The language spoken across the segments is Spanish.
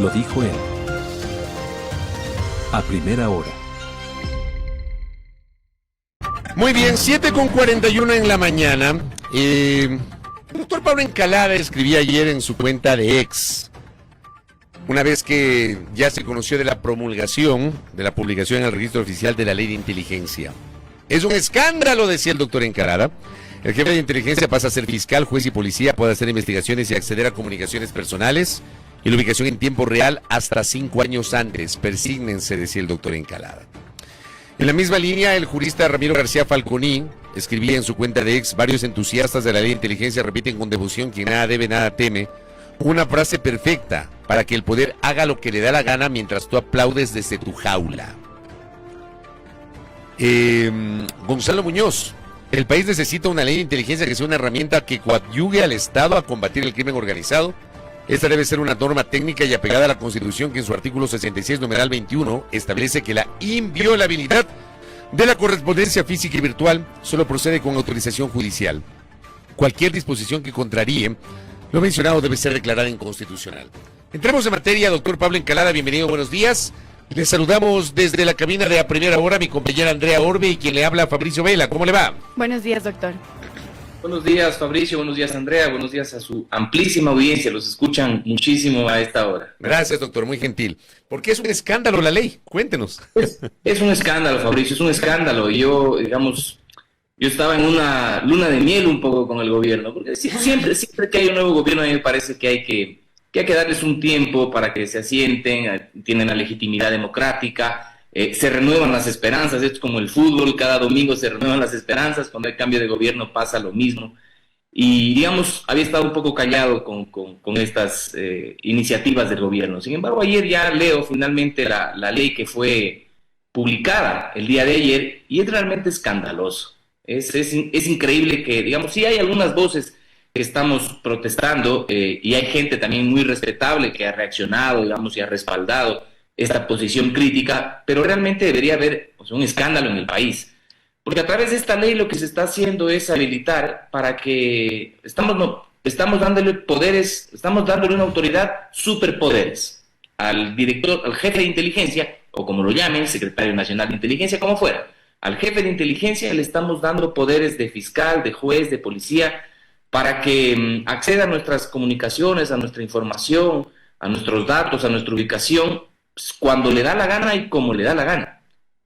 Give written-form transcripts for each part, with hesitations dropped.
Lo dijo él. A primera hora. Muy bien, 7:41 en la mañana. El doctor Pablo Encalada escribía ayer en su cuenta de X, una vez que ya se conoció de la promulgación, de la publicación en el registro oficial de la ley de inteligencia. Es un escándalo, decía el doctor Encalada. El jefe de inteligencia pasa a ser fiscal, juez y policía, puede hacer investigaciones y acceder a comunicaciones personales y la ubicación en tiempo real hasta 5 años antes. Persígnense, decía el doctor Encalada. En la misma línea, el jurista Ramiro García Falconi escribía en su cuenta de X: varios entusiastas de la ley de inteligencia repiten con devoción: quien nada debe, nada teme. Una frase perfecta para que el poder haga lo que le da la gana mientras tú aplaudes desde tu jaula. Gonzalo Muñoz: el país necesita una ley de inteligencia que sea una herramienta que coadyugue al Estado a combatir el crimen organizado. Esta debe ser una norma técnica y apegada a la Constitución, que en su artículo 66, numeral 21, establece que la inviolabilidad de la correspondencia física y virtual solo procede con autorización judicial. Cualquier disposición que contraríe lo mencionado debe ser declarada inconstitucional. Entremos en materia, doctor Pablo Encalada, bienvenido, buenos días. Les saludamos desde la cabina de A Primera Hora, mi compañera Andrea Orbe y quien le habla, Fabricio Vela. ¿Cómo le va? Buenos días, doctor. Buenos días, Fabricio, buenos días, Andrea, buenos días a su amplísima audiencia, los escuchan muchísimo a esta hora. Gracias, doctor, muy gentil. ¿Por qué es un escándalo la ley? Cuéntenos. Es un escándalo, Fabricio, es un escándalo. Yo estaba en una luna de miel un poco con el gobierno, porque siempre que hay un nuevo gobierno, a mí me parece que hay que darles un tiempo para que se asienten, tienen la legitimidad democrática. Se renuevan las esperanzas, es como el fútbol, cada domingo se renuevan las esperanzas, cuando hay cambio de gobierno pasa lo mismo. Y digamos, había estado un poco callado con estas iniciativas del gobierno. Sin embargo, ayer ya leo finalmente la ley que fue publicada el día de ayer y es realmente escandaloso. Es increíble que, digamos, sí hay algunas voces que estamos protestando y hay gente también muy respetable que ha reaccionado, digamos, y ha respaldado esta posición crítica, pero realmente debería haber un escándalo en el país, porque a través de esta ley lo que se está haciendo es habilitar para que estamos dándole poderes, estamos dándole una autoridad, superpoderes, al director, al jefe de inteligencia, o como lo llamen, secretario nacional de inteligencia, como fuera, al jefe de inteligencia le estamos dando poderes de fiscal, de juez, de policía, para que acceda a nuestras comunicaciones, a nuestra información, a nuestros datos, a nuestra ubicación, cuando le da la gana y como le da la gana.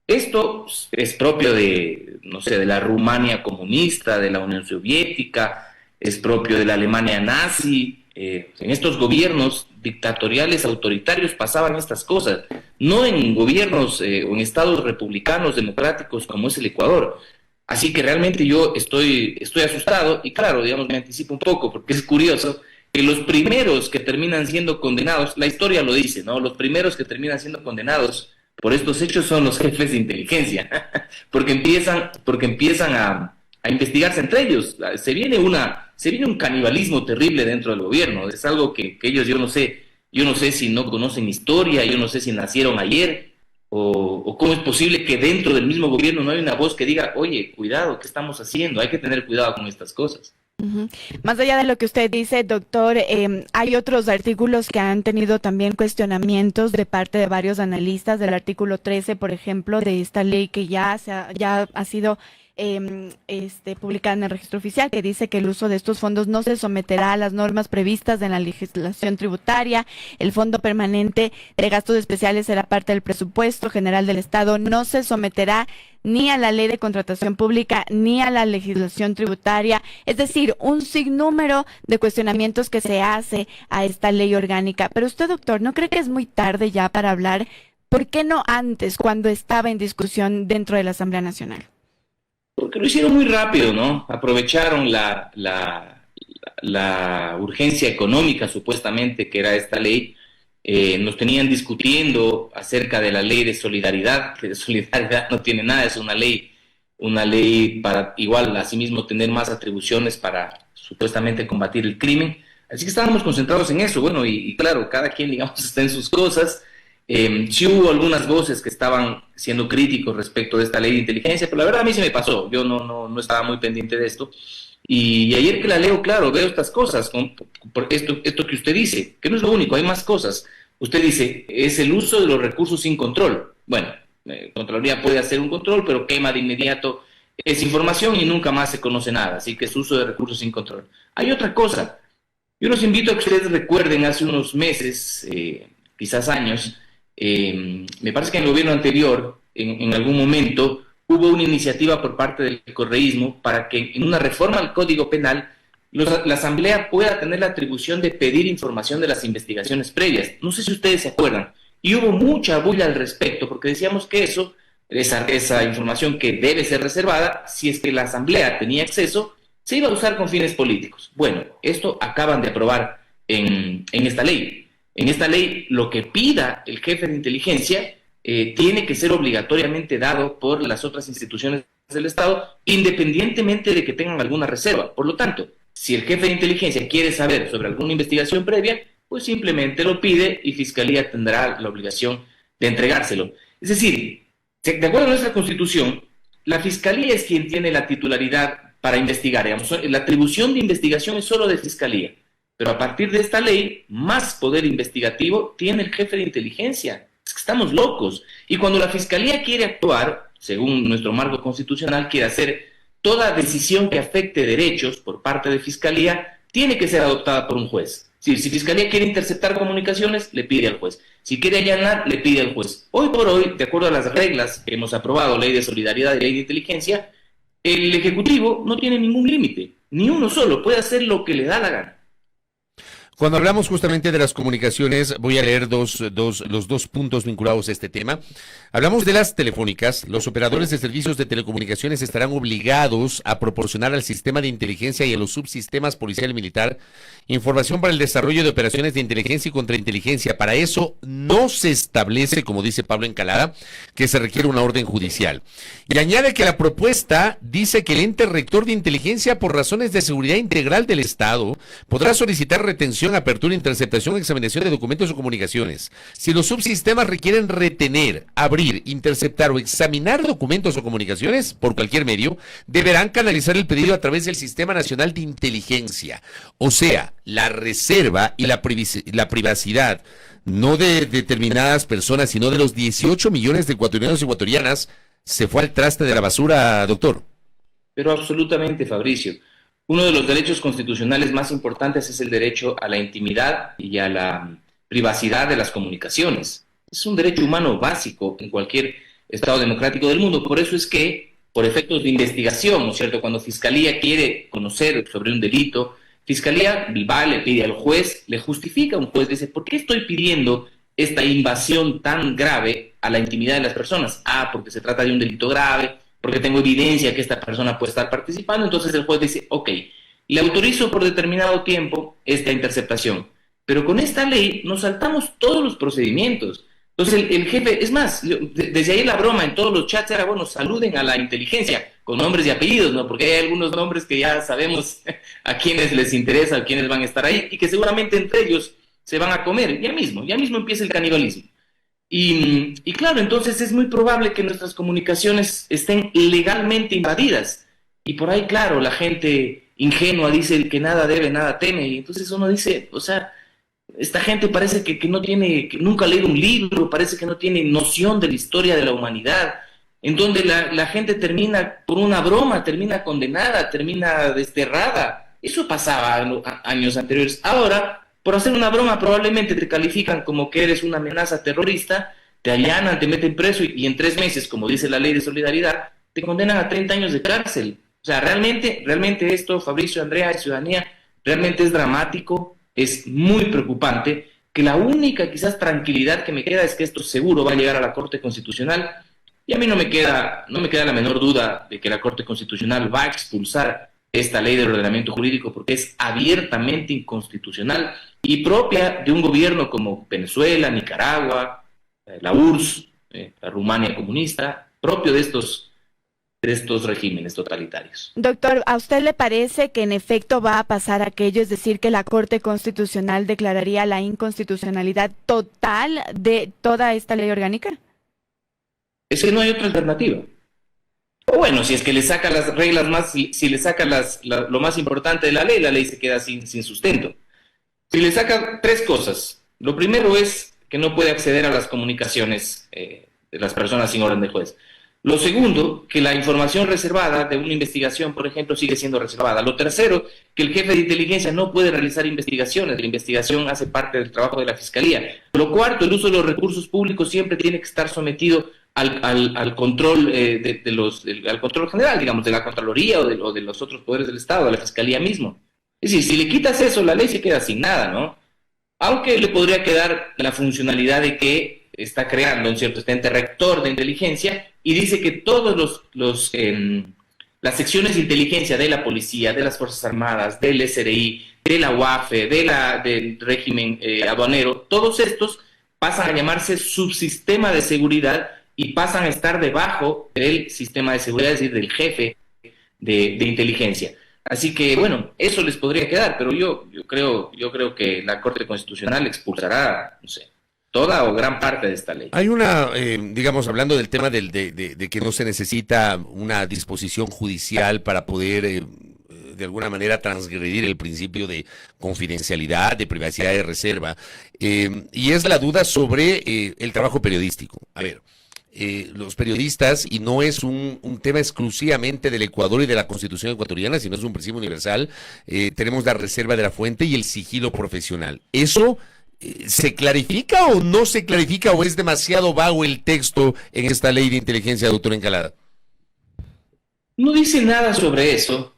Esto es propio de, no sé, de la Rumania comunista, de la Unión Soviética, es propio de la Alemania nazi. En estos gobiernos dictatoriales, autoritarios, pasaban estas cosas, no en gobiernos o en estados republicanos, democráticos, como es el Ecuador. Así que realmente yo estoy asustado y claro, digamos, me anticipo un poco, porque es curioso que los primeros que terminan siendo condenados, la historia lo dice, ¿no? Los primeros que terminan siendo condenados por estos hechos son los jefes de inteligencia, porque empiezan a investigarse entre ellos. Se viene un canibalismo terrible dentro del gobierno. Es algo que ellos, yo no sé si no conocen historia, yo no sé si nacieron ayer, o cómo es posible que dentro del mismo gobierno no hay una voz que diga, oye, cuidado, ¿qué estamos haciendo? Hay que tener cuidado con estas cosas. Uh-huh. Más allá de lo que usted dice, doctor, hay otros artículos que han tenido también cuestionamientos de parte de varios analistas del artículo 13, por ejemplo, de esta ley que ya ha sido publicada en el registro oficial, que dice que el uso de estos fondos no se someterá a las normas previstas en la legislación tributaria. El fondo permanente de gastos especiales será parte del presupuesto general del Estado, no se someterá ni a la ley de contratación pública ni a la legislación tributaria. Es decir, un sinnúmero de cuestionamientos que se hace a esta ley orgánica. Pero usted, doctor, ¿no cree que es muy tarde ya para hablar? ¿Por qué no antes, cuando estaba en discusión dentro de la Asamblea Nacional? Porque lo hicieron muy rápido, ¿no? Aprovecharon la urgencia económica, supuestamente, que era esta ley. Nos tenían discutiendo acerca de la ley de solidaridad, que de solidaridad no tiene nada, es una ley para igual, asimismo, tener más atribuciones para supuestamente combatir el crimen. Así que estábamos concentrados en eso, bueno, y claro, cada quien, digamos, está en sus cosas. Sí hubo algunas voces que estaban siendo críticos respecto de esta ley de inteligencia, pero la verdad a mí se me pasó, yo no estaba muy pendiente de esto, y ayer que la leo, claro, veo estas cosas, por esto que usted dice, que no es lo único, hay más cosas. Usted dice, es el uso de los recursos sin control. Bueno, Contraloría puede hacer un control, pero quema de inmediato esa información y nunca más se conoce nada. Así que es uso de recursos sin control. Hay otra cosa. Yo los invito a que ustedes recuerden hace unos meses, quizás años, me parece que en el gobierno anterior, en algún momento, hubo una iniciativa por parte del correísmo para que en una reforma al Código Penal la Asamblea pueda tener la atribución de pedir información de las investigaciones previas. No sé si ustedes se acuerdan. Y hubo mucha bulla al respecto, porque decíamos que esa información que debe ser reservada, si es que la Asamblea tenía acceso, se iba a usar con fines políticos. Bueno, esto acaban de aprobar en esta ley. En esta ley, lo que pida el jefe de inteligencia tiene que ser obligatoriamente dado por las otras instituciones del Estado, independientemente de que tengan alguna reserva. Por lo tanto, si el jefe de inteligencia quiere saber sobre alguna investigación previa, pues simplemente lo pide y Fiscalía tendrá la obligación de entregárselo. Es decir, de acuerdo a nuestra Constitución, la Fiscalía es quien tiene la titularidad para investigar. Digamos, la atribución de investigación es solo de Fiscalía. Pero a partir de esta ley, más poder investigativo tiene el jefe de inteligencia. Es que estamos locos. Y cuando la Fiscalía quiere actuar, según nuestro marco constitucional, quiere hacer toda decisión que afecte derechos por parte de Fiscalía, tiene que ser adoptada por un juez. Si Fiscalía quiere interceptar comunicaciones, le pide al juez. Si quiere allanar, le pide al juez. Hoy por hoy, de acuerdo a las reglas que hemos aprobado, Ley de Solidaridad y Ley de Inteligencia, el Ejecutivo no tiene ningún límite, ni uno solo, puede hacer lo que le da la gana. Cuando hablamos justamente de las comunicaciones, voy a leer los dos puntos vinculados a este tema. Hablamos de las telefónicas. Los operadores de servicios de telecomunicaciones estarán obligados a proporcionar al sistema de inteligencia y a los subsistemas policial y militar información para el desarrollo de operaciones de inteligencia y contrainteligencia. Para eso no se establece, como dice Pablo Encalada, que se requiere una orden judicial. Y añade que la propuesta dice que el ente rector de inteligencia, por razones de seguridad integral del Estado, podrá solicitar retención, apertura, interceptación, examinación de documentos o comunicaciones. Si los subsistemas requieren retener, abrir, interceptar o examinar documentos o comunicaciones por cualquier medio, deberán canalizar el pedido a través del Sistema Nacional de Inteligencia. O sea, la reserva y la privacidad, no de determinadas personas, sino de los 18 millones de ecuatorianos y ecuatorianas, se fue al traste de la basura, doctor. Pero absolutamente, Fabricio. Uno de los derechos constitucionales más importantes es el derecho a la intimidad y a la privacidad de las comunicaciones. Es un derecho humano básico en cualquier Estado democrático del mundo. Por eso es que, por efectos de investigación, ¿no es cierto?, cuando Fiscalía quiere conocer sobre un delito, Fiscalía va, le pide al juez, le justifica a un juez, dice, ¿por qué estoy pidiendo esta invasión tan grave a la intimidad de las personas? Ah, porque se trata de un delito grave, porque tengo evidencia que esta persona puede estar participando. Entonces el juez dice, ok, le autorizo por determinado tiempo esta interceptación. Pero con esta ley nos saltamos todos los procedimientos. Entonces el jefe, es más, desde ahí la broma en todos los chats era, bueno, saluden a la inteligencia, con nombres y apellidos, ¿no? Porque hay algunos nombres que ya sabemos a quienes les interesa, a quienes van a estar ahí, y que seguramente entre ellos se van a comer, ya mismo empieza el canibalismo. Y claro, entonces es muy probable que nuestras comunicaciones estén legalmente invadidas. Y por ahí, claro, la gente ingenua dice que nada debe, nada teme. Y entonces uno dice, o sea, esta gente parece que no tiene, que nunca ha leído un libro, parece que no tiene noción de la historia de la humanidad, en donde la gente termina, por una broma, termina condenada, termina desterrada. Eso pasaba en años anteriores. Ahora, por hacer una broma, probablemente te califican como que eres una amenaza terrorista, te allanan, te meten preso y en 3 meses, como dice la Ley de Solidaridad, te condenan a 30 años de cárcel. O sea, realmente esto, Fabricio, Andrea y ciudadanía, realmente es dramático, es muy preocupante, que la única quizás tranquilidad que me queda es que esto seguro va a llegar a la Corte Constitucional, y a mí no me queda la menor duda de que la Corte Constitucional va a expulsar esta ley del ordenamiento jurídico porque es abiertamente inconstitucional y propia de un gobierno como Venezuela, Nicaragua, la URSS, la Rumania comunista, propio de estos regímenes totalitarios. Doctor, ¿a usted le parece que en efecto va a pasar aquello, es decir, que la Corte Constitucional declararía la inconstitucionalidad total de toda esta ley orgánica? Es que no hay otra alternativa. O bueno, si es que le saca las reglas más, si le saca lo más importante de la ley se queda sin sustento. Si le saca 3 cosas. Lo primero es que no puede acceder a las comunicaciones de las personas sin orden de juez. Lo segundo, que la información reservada de una investigación, por ejemplo, sigue siendo reservada. Lo tercero, que el jefe de inteligencia no puede realizar investigaciones. La investigación hace parte del trabajo de la Fiscalía. Lo cuarto, el uso de los recursos públicos siempre tiene que estar sometido al control al control general, digamos, de la Contraloría o de los otros poderes del Estado, de la Fiscalía mismo. Es decir, si le quitas eso, la ley se queda sin nada, ¿no? Aunque le podría quedar la funcionalidad de que está creando un cierto ente rector de inteligencia y dice que todos las secciones de inteligencia de la policía, de las Fuerzas Armadas, del SRI, de la UAFE, del régimen aduanero, todos estos pasan a llamarse subsistema de seguridad y pasan a estar debajo del sistema de seguridad, es decir, del jefe de inteligencia. Así que, bueno, eso les podría quedar, pero yo creo que la Corte Constitucional expulsará, no sé, toda o gran parte de esta ley. Hay una, digamos, hablando del tema de que no se necesita una disposición judicial para poder, de alguna manera, transgredir el principio de confidencialidad, de privacidad, de reserva, y es la duda sobre el trabajo periodístico. A ver, los periodistas, y no es un tema exclusivamente del Ecuador y de la Constitución ecuatoriana, sino es un principio universal, tenemos la reserva de la fuente y el sigilo profesional. Eso... ¿se clarifica o no se clarifica o es demasiado vago el texto en esta ley de inteligencia, doctor Encalada? No dice nada sobre eso,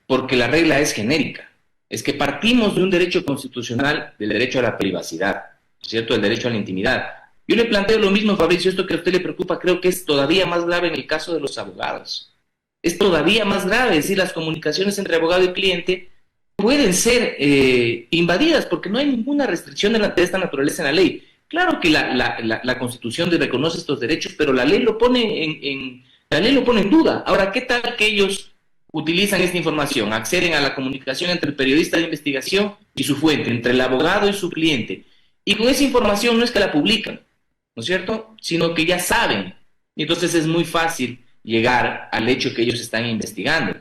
porque la regla es genérica. Es que partimos de un derecho constitucional, del derecho a la privacidad, ¿cierto? El derecho a la intimidad. Yo le planteo lo mismo, Fabricio, esto que a usted le preocupa, creo que es todavía más grave en el caso de los abogados. Es todavía más grave, es decir, las comunicaciones entre abogado y cliente pueden ser invadidas porque no hay ninguna restricción de esta naturaleza en la ley. Claro que la Constitución reconoce estos derechos, pero la ley lo pone en duda. Ahora, ¿qué tal que ellos utilizan esta información, acceden a la comunicación entre el periodista de investigación y su fuente, entre el abogado y su cliente? Y con esa información no es que la publican, ¿no es cierto?, sino que ya saben. Y entonces es muy fácil llegar al hecho que ellos están investigando.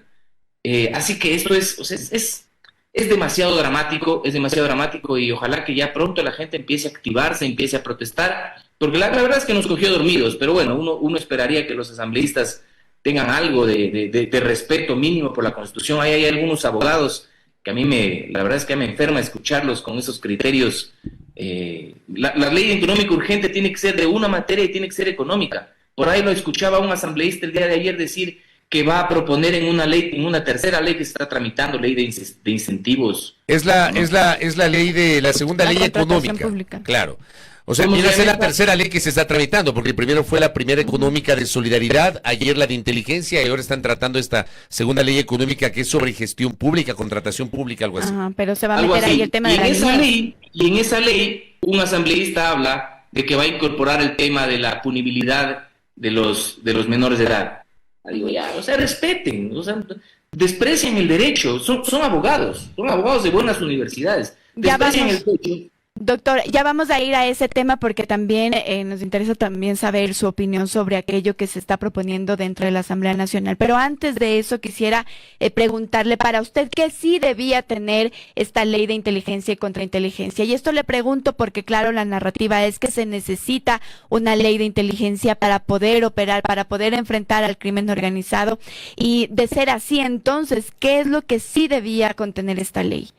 Así que esto es demasiado dramático y ojalá que ya pronto la gente empiece a activarse, empiece a protestar, porque la verdad es que nos cogió dormidos, pero bueno, uno esperaría que los asambleístas tengan algo de respeto mínimo por la Constitución. Hay algunos abogados que la verdad es que me enferma escucharlos con esos criterios. La ley económica urgente tiene que ser de una materia y tiene que ser económica. Por ahí lo escuchaba un asambleísta el día de ayer decir que va a proponer en una tercera ley que se está tramitando, ley de incentivos. Es la ley de la segunda ley económica. Pública. Claro. O sea, viene a ser la tercera ley que se está tramitando, porque primero fue la primera económica de solidaridad, ayer la de inteligencia, y ahora están tratando esta segunda ley económica que es sobre gestión pública, contratación pública, algo así. Ajá, pero se va a meter ahí el tema de la y en esa ley, un asambleísta habla de que va a incorporar el tema de la punibilidad de los menores de edad. Digo, ya, o sea, respeten, o sea, desprecian el derecho, son abogados de buenas universidades, desprecian el derecho. Doctor, ya vamos a ir a ese tema porque también nos interesa también saber su opinión sobre aquello que se está proponiendo dentro de la Asamblea Nacional. Pero antes de eso quisiera preguntarle para usted qué sí debía tener esta ley de inteligencia y contrainteligencia. Y esto le pregunto porque, claro, la narrativa es que se necesita una ley de inteligencia para poder operar, para poder enfrentar al crimen organizado. Y de ser así, entonces, ¿qué es lo que sí debía contener esta ley?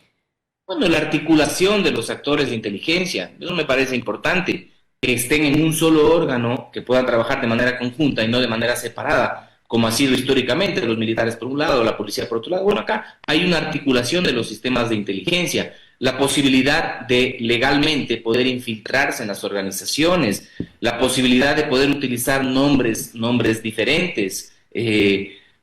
Bueno, la articulación de los actores de inteligencia, eso me parece importante, que estén en un solo órgano, que puedan trabajar de manera conjunta y no de manera separada, como ha sido históricamente, los militares por un lado, la policía por otro lado. Bueno, acá hay una articulación de los sistemas de inteligencia, la posibilidad de legalmente poder infiltrarse en las organizaciones, la posibilidad de poder utilizar nombres diferentes,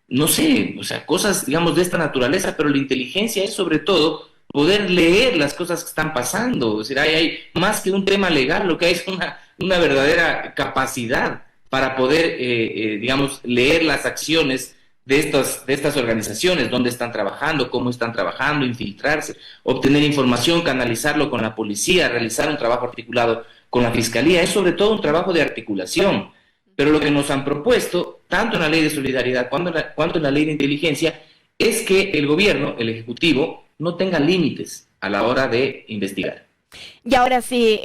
no sé, o sea, cosas, digamos, de esta naturaleza, pero la inteligencia es sobre todo poder leer las cosas que están pasando. O sea, hay más que un tema legal, lo que hay es una verdadera capacidad para poder, digamos, leer las acciones de estas organizaciones, dónde están trabajando, cómo están trabajando, infiltrarse, obtener información, canalizarlo con la policía, realizar un trabajo articulado con la Fiscalía. Es sobre todo un trabajo de articulación. Pero lo que nos han propuesto, tanto en la ley de solidaridad cuanto en la ley de inteligencia, es que el gobierno, el Ejecutivo, no tenga límites a la hora de investigar. Y ahora sí,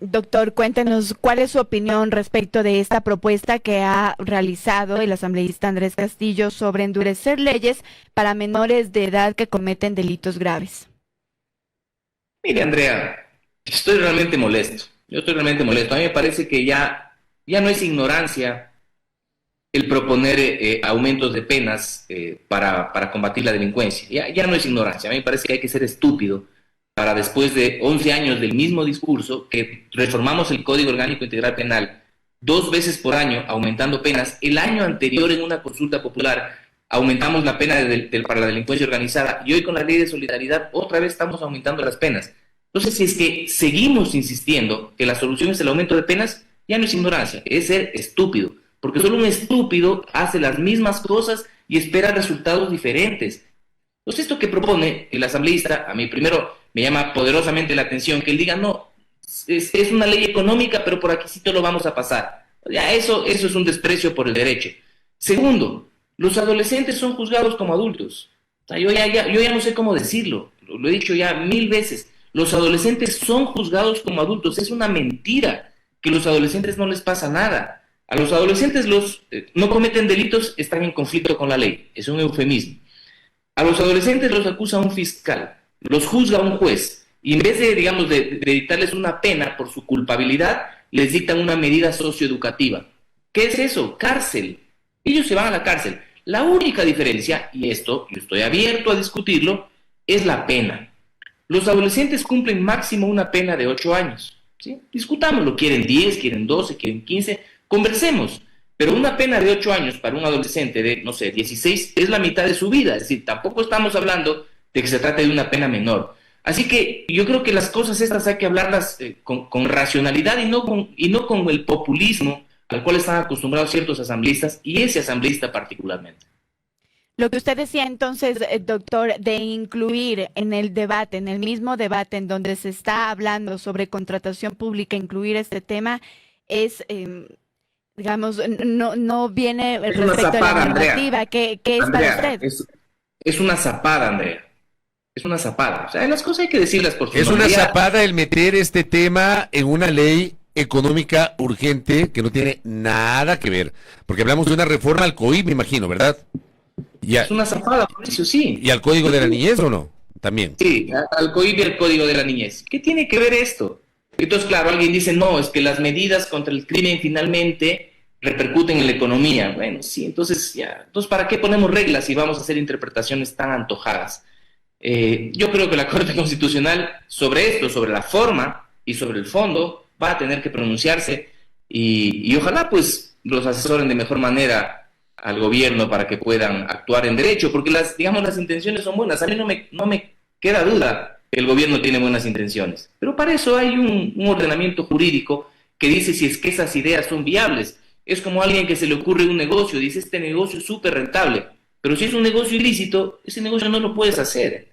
doctor, cuéntenos cuál es su opinión respecto de esta propuesta que ha realizado el asambleísta Andrés Castillo sobre endurecer leyes para menores de edad que cometen delitos graves. Mire, Andrea, estoy realmente molesto. Yo estoy realmente molesto. A mí me parece que ya no es ignorancia el proponer aumentos de penas para combatir la delincuencia. Ya no es ignorancia. A mí me parece que hay que ser estúpido para, después de 11 años del mismo discurso, que reformamos el Código Orgánico Integral Penal 2 veces por año, aumentando penas. El año anterior, en una consulta popular, aumentamos la pena para la delincuencia organizada, y hoy con la ley de solidaridad otra vez estamos aumentando las penas. Entonces, si es que seguimos insistiendo que la solución es el aumento de penas, ya no es ignorancia, es ser estúpido, porque solo un estúpido hace las mismas cosas y espera resultados diferentes. Entonces, esto que propone el asambleísta, a mí primero me llama poderosamente la atención, que él diga, no, es una ley económica, pero por aquí sí lo vamos a pasar. Ya eso es un desprecio por el derecho. Segundo, los adolescentes son juzgados como adultos. O sea, yo ya no sé cómo decirlo, lo he dicho ya 1000 veces. Los adolescentes son juzgados como adultos. Es una mentira que a los adolescentes no les pasa nada. A los adolescentes no cometen delitos, están en conflicto con la ley. Es un eufemismo. A los adolescentes los acusa un fiscal, los juzga un juez, y en vez de, digamos, de dictarles una pena por su culpabilidad, les dictan una medida socioeducativa. ¿Qué es eso? Cárcel. Ellos se van a la cárcel. La única diferencia, y esto yo estoy abierto a discutirlo, es la pena. Los adolescentes cumplen máximo una pena de 8 años. ¿Sí? Discutámoslo, quieren 10, quieren 12, quieren 15, conversemos. Pero una pena de 8 años para un adolescente de, no sé, 16, es la mitad de su vida. Es decir, tampoco estamos hablando de que se trate de una pena menor. Así que yo creo que las cosas estas hay que hablarlas con racionalidad y no con el populismo al cual están acostumbrados ciertos asambleístas, y ese asambleísta particularmente. Lo que usted decía entonces, doctor, de incluir en el debate, en el mismo debate en donde se está hablando sobre contratación pública, incluir este tema, es, digamos, no viene Es respecto zapada, a la normativa. Andrea. ¿Qué es Andrea, para usted? es una zapada, Andrea. Es una zapada. O sea, las cosas hay que decirlas por su Es una nombre. zapada el meter este tema en una ley económica urgente que no tiene nada que ver, porque hablamos de una reforma al COI, me imagino, ¿verdad? Es una zapada, Mauricio, sí. ¿Y al Código de la Niñez o no? También. Sí, al COI y al Código de la Niñez. ¿Qué tiene que ver esto? Entonces, claro, alguien dice, no, es que las medidas contra el crimen finalmente repercuten en la economía. Bueno, sí, entonces, ¿para qué ponemos reglas si vamos a hacer interpretaciones tan antojadas? Yo creo que la Corte Constitucional sobre esto, sobre la forma y sobre el fondo, va a tener que pronunciarse, y ojalá pues los asesoren de mejor manera al gobierno para que puedan actuar en derecho, porque las intenciones son buenas. A mí no me queda duda que el gobierno tiene buenas intenciones, pero para eso hay un ordenamiento jurídico que dice si es que esas ideas son viables. Es como a alguien que se le ocurre un negocio, dice, este negocio es súper rentable, pero si es un negocio ilícito, ese negocio no lo puedes hacer.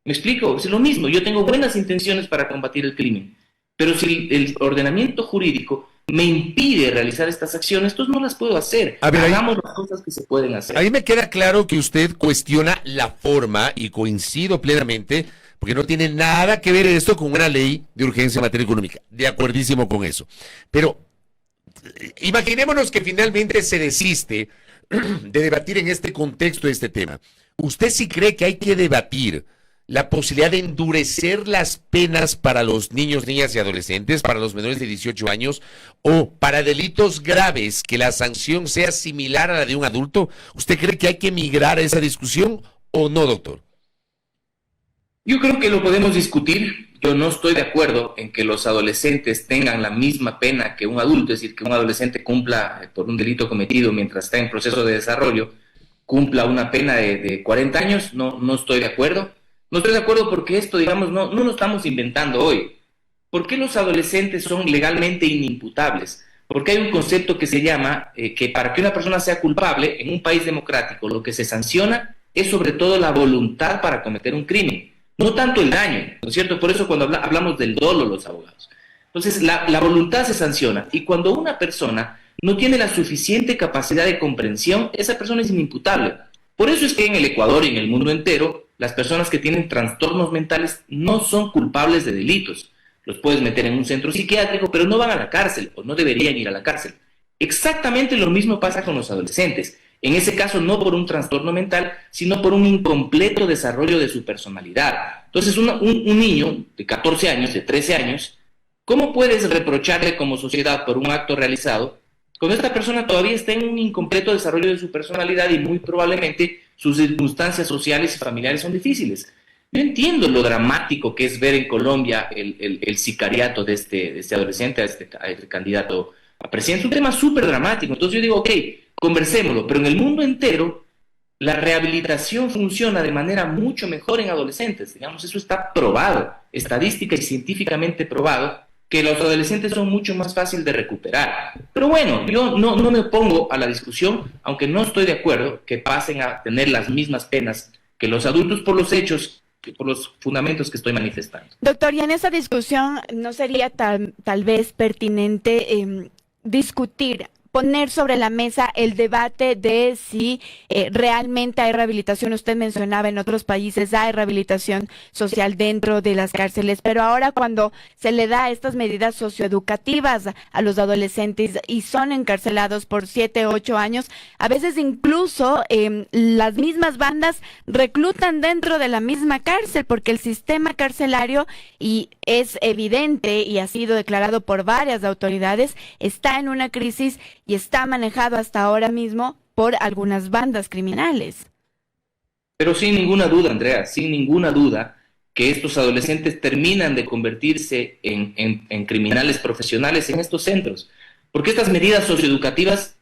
¿Me explico? Es lo mismo, yo tengo buenas intenciones para combatir el crimen, pero si el ordenamiento jurídico me impide realizar estas acciones, entonces no las puedo hacer. A ver, hagamos las cosas que se pueden hacer. Ahí me queda claro que usted cuestiona la forma, y coincido plenamente, porque no tiene nada que ver esto con una ley de urgencia en materia económica. De acuerdísimo con eso. Pero imaginémonos que finalmente se desiste de debatir en este contexto este tema. ¿Usted sí cree que hay que debatir la posibilidad de endurecer las penas para los niños, niñas y adolescentes, para los menores de 18 años, o para delitos graves, que la sanción sea similar a la de un adulto? ¿Usted cree que hay que migrar a esa discusión o no, doctor? Yo creo que lo podemos discutir. Yo no estoy de acuerdo en que los adolescentes tengan la misma pena que un adulto, es decir, que un adolescente cumpla por un delito cometido mientras está en proceso de desarrollo, cumpla una pena de 40 años. No estoy de acuerdo. No estoy de acuerdo porque esto, digamos, no lo estamos inventando hoy. ¿Por qué los adolescentes son legalmente inimputables? Porque hay un concepto que se llama que para que una persona sea culpable en un país democrático, lo que se sanciona es sobre todo la voluntad para cometer un crimen, no tanto el daño, ¿no es cierto? Por eso cuando hablamos del dolo los abogados. Entonces la voluntad se sanciona, y cuando una persona no tiene la suficiente capacidad de comprensión, esa persona es inimputable. Por eso es que en el Ecuador y en el mundo entero, las personas que tienen trastornos mentales no son culpables de delitos. los puedes meter en un centro psiquiátrico, pero no van a la cárcel o no deberían ir a la cárcel. Exactamente lo mismo pasa con los adolescentes. En ese caso, no por un trastorno mental, sino por un incompleto desarrollo de su personalidad. Entonces, un niño de 14 años, de 13 años, ¿cómo puedes reprocharle como sociedad por un acto realizado cuando esta persona todavía está en un incompleto desarrollo de su personalidad y muy probablemente sus circunstancias sociales y familiares son difíciles? Yo entiendo lo dramático que es ver en Colombia el sicariato de este adolescente, a este candidato a presidente. Es un tema súper dramático. Entonces yo digo, ok, conversémoslo, pero en el mundo entero la rehabilitación funciona de manera mucho mejor en adolescentes. Digamos, eso está probado, estadística y científicamente probado, que los adolescentes son mucho más fáciles de recuperar. Pero bueno, yo no me opongo a la discusión, aunque no estoy de acuerdo que pasen a tener las mismas penas que los adultos por los hechos, por los fundamentos que estoy manifestando. Doctor, y en esa discusión no sería tal vez pertinente discutir, poner sobre la mesa el debate de si realmente hay rehabilitación. Usted mencionaba en otros países hay rehabilitación social dentro de las cárceles, pero ahora cuando se le da estas medidas socioeducativas a los adolescentes y son encarcelados por 7, 8 años, a veces incluso las mismas bandas reclutan dentro de la misma cárcel, porque el sistema carcelario, y es evidente y ha sido declarado por varias autoridades, está en una crisis y está manejado hasta ahora mismo por algunas bandas criminales. Pero sin ninguna duda, Andrea, sin ninguna duda, que estos adolescentes terminan de convertirse en criminales profesionales en estos centros. Porque estas medidas socioeducativas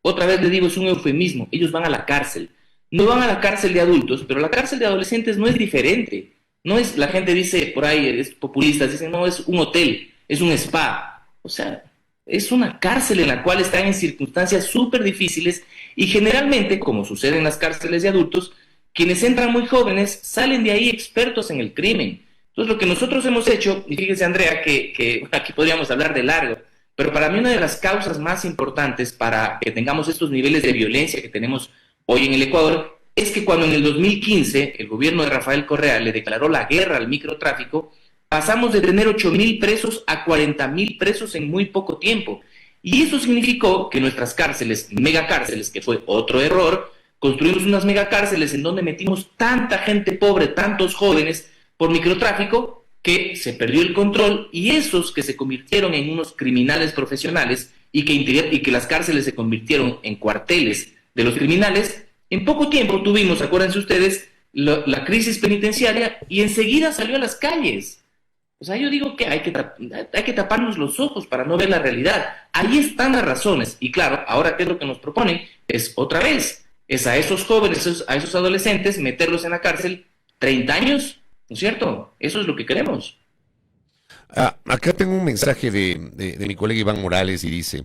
otra vez le digo, es un eufemismo. Ellos van a la cárcel. No van a la cárcel de adultos, pero la cárcel de adolescentes no es diferente. No es, la gente dice por ahí, es populistas, dicen, no, es un hotel, es un spa. O sea, es una cárcel en la cual están en circunstancias súper difíciles y generalmente, como sucede en las cárceles de adultos, quienes entran muy jóvenes salen de ahí expertos en el crimen. Entonces, lo que nosotros hemos hecho, y fíjese, Andrea, que aquí podríamos hablar de largo, pero para mí una de las causas más importantes para que tengamos estos niveles de violencia que tenemos hoy en el Ecuador es que cuando en el 2015 el gobierno de Rafael Correa le declaró la guerra al microtráfico, pasamos de tener 8,000 presos a 40,000 presos en muy poco tiempo. Y eso significó que nuestras cárceles, megacárceles, que fue otro error, construimos unas megacárceles en donde metimos tanta gente pobre, tantos jóvenes, por microtráfico, que se perdió el control, y esos que se convirtieron en unos criminales profesionales y que las cárceles se convirtieron en cuarteles de los criminales, en poco tiempo tuvimos, acuérdense ustedes, la crisis penitenciaria y enseguida salió a las calles. O sea, yo digo que hay que taparnos los ojos para no ver la realidad. Ahí están las razones. Y claro, ahora, ¿qué es lo que nos proponen? Es otra vez, es a esos jóvenes, a esos adolescentes, meterlos en la cárcel 30 años, ¿no es cierto? Eso es lo que queremos. Acá tengo un mensaje de mi colega Iván Morales y dice: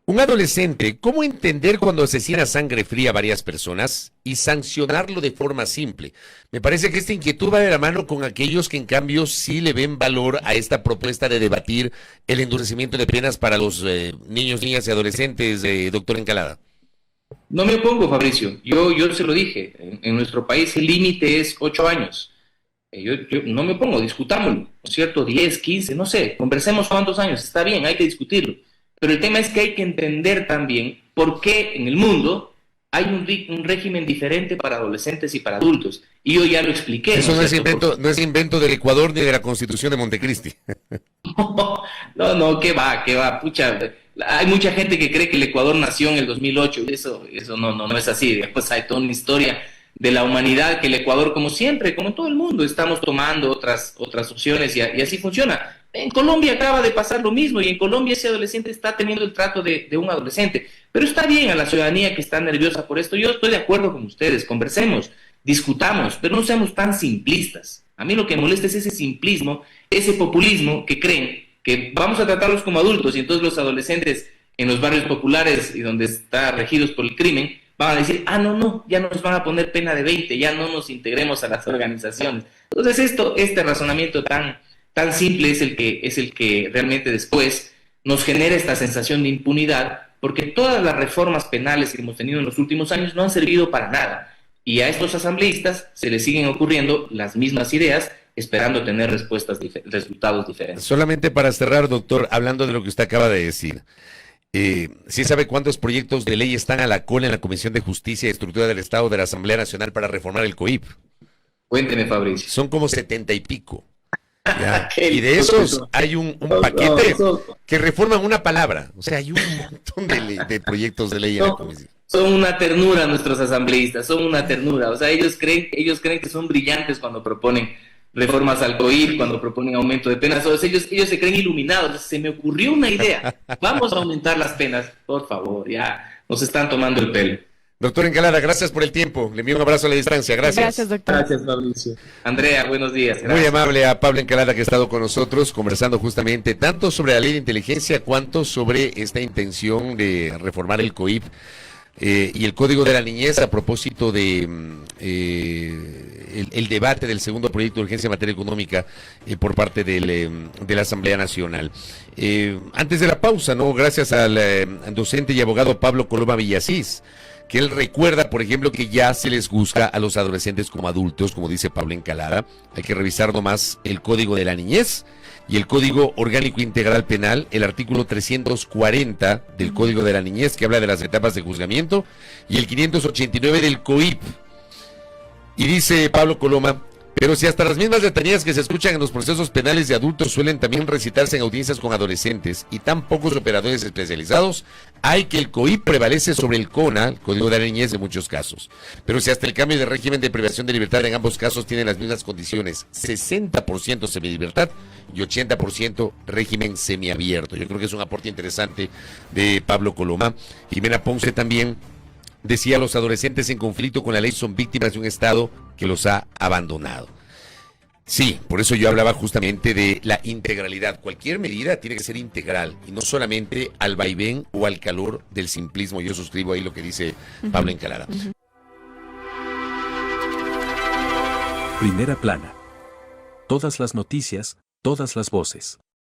un adolescente, ¿cómo entender cuando asesina a sangre fría a varias personas y sancionarlo de forma simple? Me parece que esta inquietud va de la mano con aquellos que en cambio sí le ven valor a esta propuesta de debatir el endurecimiento de penas para los niños, niñas y adolescentes, doctor Encalada. No me opongo, Fabricio. Yo se lo dije. En nuestro país el límite es 8 años. Yo no me opongo, discutámoslo, ¿no es cierto? 10, 15, no sé, conversemos cuántos años, está bien, hay que discutirlo. Pero el tema es que hay que entender también por qué en el mundo hay un régimen diferente para adolescentes y para adultos. Y yo ya lo expliqué. Eso no es invento del Ecuador ni de la Constitución de Montecristi. No, ¿qué va? Pucha, hay mucha gente que cree que el Ecuador nació en el 2008 y eso no es así. Después hay toda una historia de la humanidad que el Ecuador, como siempre, como en todo el mundo, estamos tomando otras opciones y así funciona. En Colombia acaba de pasar lo mismo y en Colombia ese adolescente está teniendo el trato de un adolescente. Pero está bien a la ciudadanía que está nerviosa por esto. Yo estoy de acuerdo con ustedes, conversemos, discutamos, pero no seamos tan simplistas. A mí lo que me molesta es ese simplismo, ese populismo que creen que vamos a tratarlos como adultos y entonces los adolescentes en los barrios populares y donde están regidos por el crimen van a decir, no, ya nos van a poner pena de 20, ya no nos integremos a las organizaciones. Entonces este razonamiento tan simple es el que realmente después nos genera esta sensación de impunidad, porque todas las reformas penales que hemos tenido en los últimos años no han servido para nada. Y a estos asambleístas se les siguen ocurriendo las mismas ideas esperando tener resultados diferentes. Solamente para cerrar, doctor, hablando de lo que usted acaba de decir, ¿sí sabe cuántos proyectos de ley están a la cola en la Comisión de Justicia y Estructura del Estado de la Asamblea Nacional para reformar el COIP? Cuénteme, Fabricio. Son como 70 y pico. ¿Ya? Y de esos hay un paquete que reforman una palabra. O sea, hay un montón de proyectos de ley en la comisión. Son una ternura nuestros asambleístas, son una ternura. O sea, ellos creen que son brillantes cuando proponen reformas al COIP, cuando proponen aumento de penas. O sea, ellos se creen iluminados. Se me ocurrió una idea. Vamos a aumentar las penas. Por favor, ya nos están tomando el pelo. Doctor Encalada, gracias por el tiempo. Le envío un abrazo a la distancia. Gracias. Gracias, doctor. Gracias, Fabricio. Andrea, buenos días. Gracias. Muy amable a Pablo Encalada, que ha estado con nosotros conversando justamente tanto sobre la ley de inteligencia cuanto sobre esta intención de reformar el COIP y el Código de la Niñez a propósito de el debate del segundo proyecto de urgencia en materia económica por parte de la Asamblea Nacional. Antes de la pausa, ¿no? Gracias al docente y abogado Pablo Coloma Villasís, que él recuerda, por ejemplo, que ya se les juzga a los adolescentes como adultos, como dice Pablo Encalada. Hay que revisar nomás el Código de la Niñez y el Código Orgánico Integral Penal, el artículo 340 del Código de la Niñez, que habla de las etapas de juzgamiento, y el 589 del COIP. Y dice Pablo Coloma: pero si hasta las mismas letanías que se escuchan en los procesos penales de adultos suelen también recitarse en audiencias con adolescentes y tan pocos operadores especializados, hay que el COIP prevalece sobre el CONA, el Código de la Niñez, en muchos casos. Pero si hasta el cambio de régimen de privación de libertad en ambos casos tienen las mismas condiciones, 60% semilibertad y 80% régimen semiabierto. Yo creo que es un aporte interesante de Pablo Coloma. Jimena Ponce también decía: los adolescentes en conflicto con la ley son víctimas de un Estado que los ha abandonado. Sí, por eso yo hablaba justamente de la integralidad. Cualquier medida tiene que ser integral y no solamente al vaivén o al calor del simplismo. Yo suscribo ahí lo que dice Pablo Encalada. Primera plana. Todas las noticias, todas las voces.